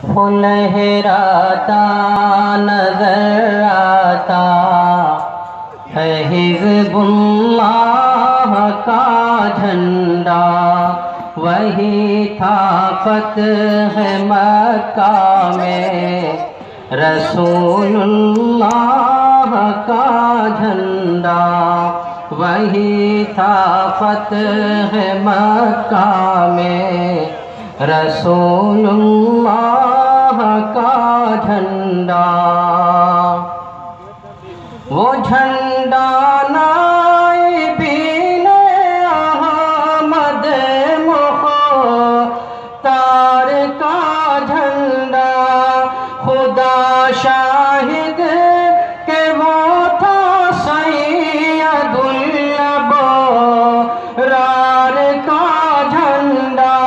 وہ لہراتا نظر آتا ہے حزب اللہ کا جھنڈا، وہی تھا فتح مکہ میں رسول اللہ کا جھنڈا، وہی تھا فتح مکہ میں رسول اللہ کا جھنڈا۔ وہ جھنڈا نائبین احمد مختار کا جھنڈا، خدا شاہد کہ وہ تھا سید الابرار کا جھنڈا۔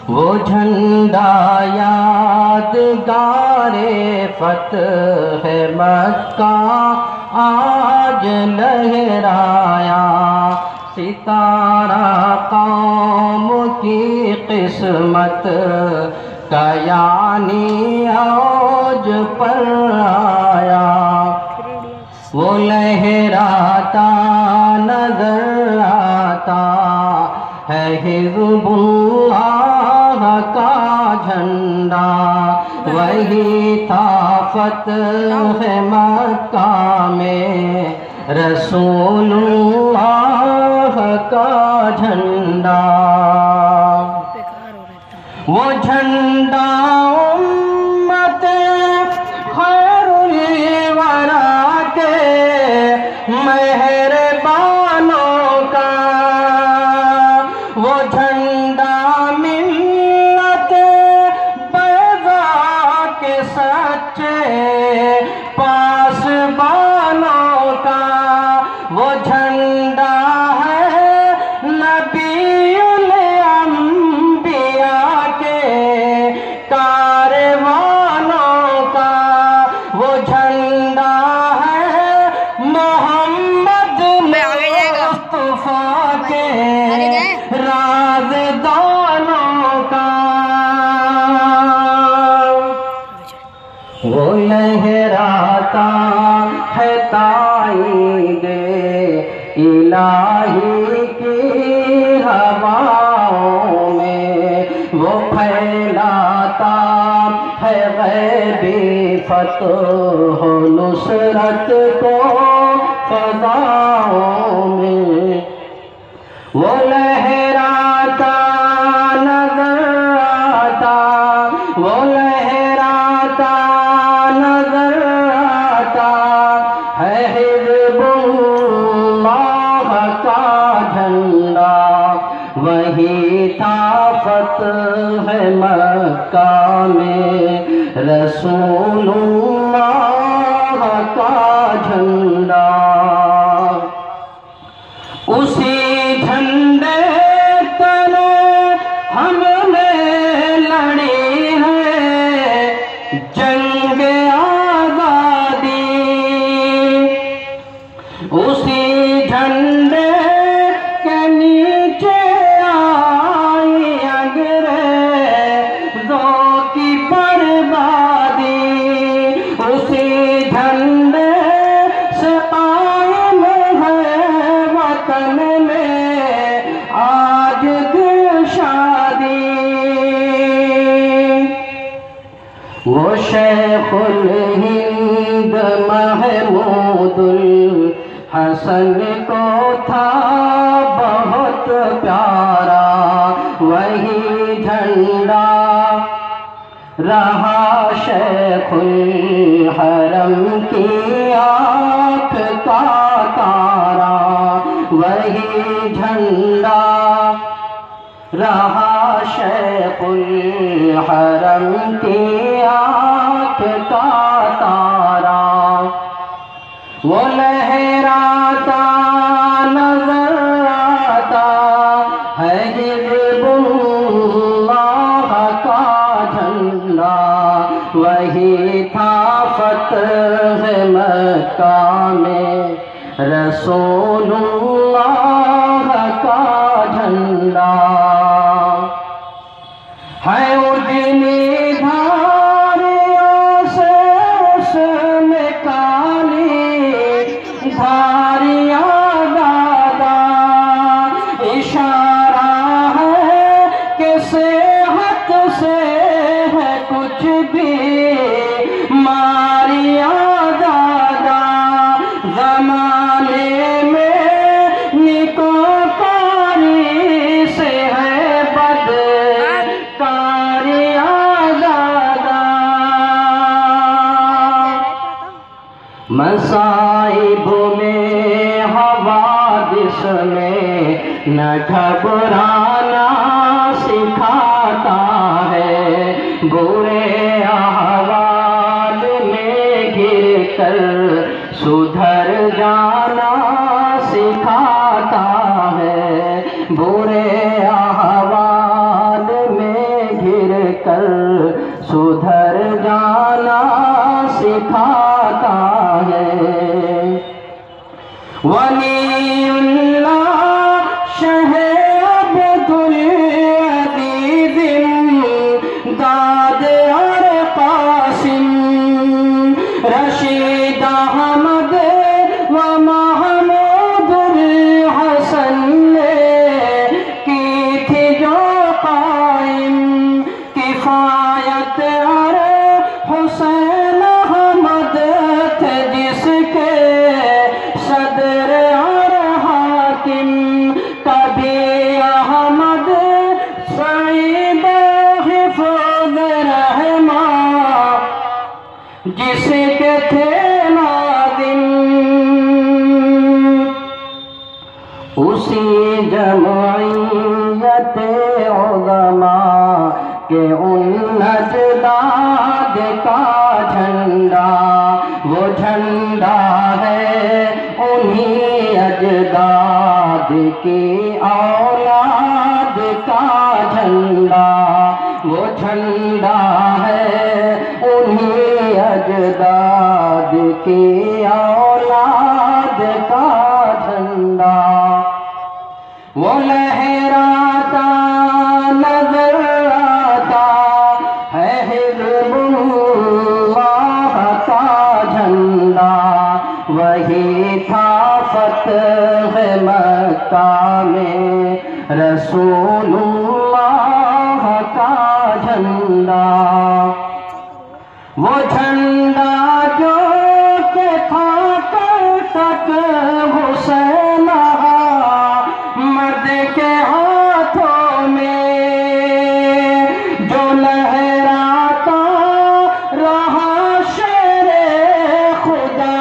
وہ جھنڈا یادگار فتح مکہ آج لہرایا، ستارہ قوم کی قسمت کا یعنی عروج پر آیا۔ وہ لہراتا نظر آتا ہے حزب اللہ کا جھنڈا، وہی تھا فتح مکہ میں رسول اللہ کا جھنڈا۔ وہ جھنڈا امت خیر الورا کے مہربانوں کا، وہ جھنڈا ملت بیضا کے سچے پاسبانوں کا، وہ جھنڈا ہے نبی الانبیاء کے کاروانوں کا، وہ جھنڈا ہے محمد مصطفیٰ کے رازدانوں کا۔ وہ لہراتا ہے تائید الہی کی ہواؤں میں، وہ پھیلاتا ہے غیبی فتح و نصرت کو فضاؤں میں۔ وہ لہراتا نظر آتا، وہ لہراتا نظر آتا ہے حزب اللہ کا جھنڈا، وہی تھا فتح مکہ میں رسول اللہ کا جھنڈا۔ اسی جھنڈے تلے ہم نے لڑی ہے جنگ آزادی، اسی جھنڈے کے نیچے آئی انگریزوں کی بربادی، اسی جھنڈے سے قائم ہے وطن میں آج دلشادی۔ وہ شیخ الہند محمود الحسن کو تھا بہت پیارا، وہی جھنڈا رہا شیخ الحرم کی آنکھ کا تارا، وہی جھنڈا رہا شیخ الحرم کی آنکھ کا تارا۔ وہ لہراتا نظر آتا ہے حزب اللہ کا جھنڈا، وہی تھا فتح مکہ میں رسول اللہ کا جھنڈا۔ مصائب میں حوادث میں نہ گھبرانا سکھاتا ہے، برے احوال میں گر کر سدھر جانا سکھاتا ہے، برے احوال میں گر کر سدھر جانا سکھاتا ہے۔ ولی اللہ شہ عبد العزیز داد اور قاسم رشید احمد و محمود الحسن کی تھی جو قائم، کفایت اور حسین احمد تھے جس کے صدر اور حاکم، کبھی احمد سعید حفظ رحماں جس کے تھے ناظم، اسی جمعیت عظماء کے ان اجداد کا جھنڈا، وہ جھنڈا ہے انہی اجداد کی اولاد کا جھنڈا، وہ جھنڈا ہے انہی اجداد کی اولاد کا جھنڈا، وہ لہراتا نظر آتا ہے حزب اللہ کا جھنڈا، وہی تھا فتح مکہ میں رسول اللہ کا جھنڈا، وہ جھنڈا جو کہ تھا کل تک حسین احمد کے ہاتھوں میں، جو لہراتا رہا شیر خدا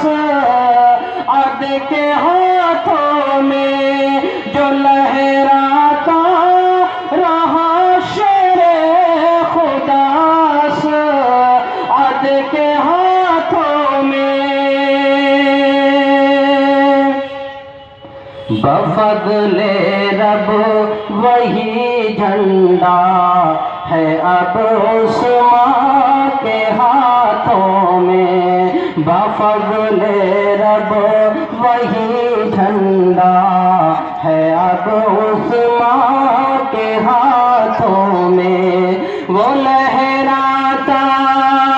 سعد کے ہاتھوں میں، جو لہراتا رہا شیر خدا سعد کے ہاتھوں میں، بفضل رب وہی جھنڈا ہے اب عثمان کے ہاتھوں میں، بفضل رب وہی جھنڈا ہے اب عثمان کے ہاتھوں میں، وہ لہراتا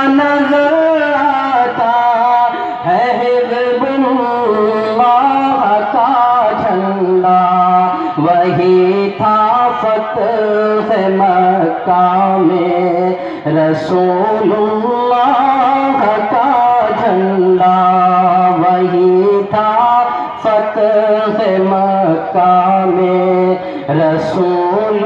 نظر آتا ہے حزب اللہ کا جھنڈا، وہی تھا فتح مکہ میں رسول اللہ کا جھنڈا، وہی تھا فتح مکہ میں رسول